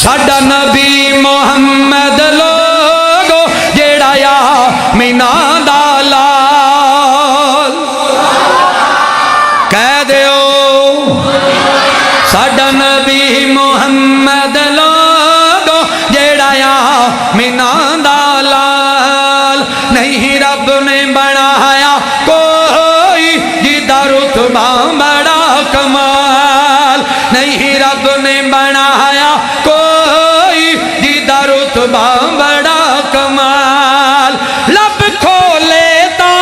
साडा नबी मुहम्मद लोगो जेड़ा या मीना दा लाल कह दियो साडा नबी मुहम्मद लोगो जेड़ा या मीना दा लाल नहीं रब ने बनाया कोई जिदा रुतबा बड़ा कमाल नहीं रब ने बनाया कोई जिदा रुतबा बड़ा कमाल लब खोले ता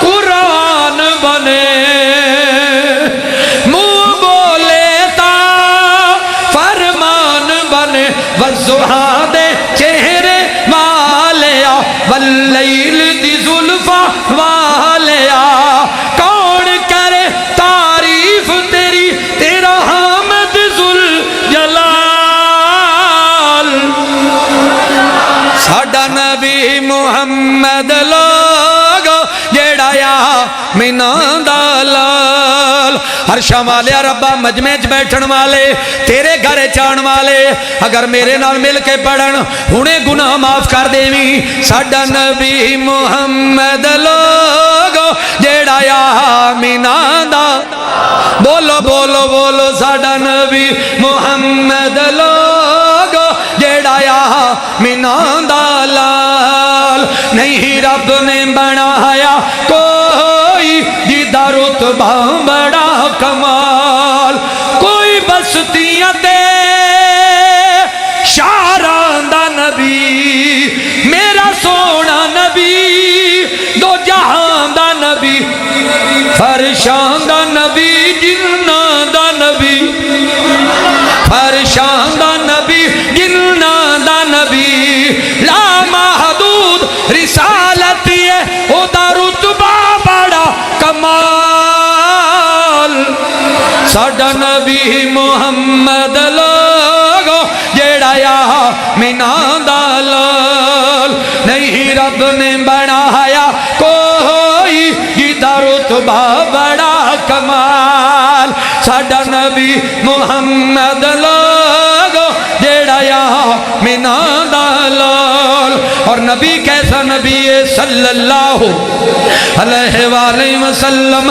कुरान बने मुंह बोले ता फरमान बने वज़ुहा दे चेहरे वालिया वल्लैल दी जुल्फा वालिया कौन करे तारीफ तेरी तेरा हामद जुल जलाल साडा नबी मुहम्मद लोगो जेड़ा या मीना दा लाल हर्षां वाले रब्बा मजमे च बैठन वाले तेरे घर चाण वाले अगर मेरे नाल मिल के पढ़न हुणे गुनाह माफ कर देवी साडा नबी मुहम्मद लोगो जेड़ा या मीना दा बोलो बोलो बोलो साडा नबी मुहम्मद लोगो जेड़ा या मीना दा लाल नहीं रब ने बनाया कोई जिदा रुतबा बड़ा कमाल कोई बस्तियां दे शारां दा नबी मेरा सोना नबी दो जहां दा नबी फरशां दा नबी जिन्ना दा नबी फरशां दा नबी जिन्ना दा नबी ला महदूद रिसालत है ओदा रुतबा बड़ा कमाल साडा नबी मुहम्मद लोगो जेड़ा या मीना दा लाल नहीं रब ने बनाया कोई जिदा रुतबा बड़ा कमाल साडा नबी मुहम्मद लोगो जेड़ा या मीना दा लाल और नबी कैसा नबी है सल्लल्लाहु अलैहि वसल्लम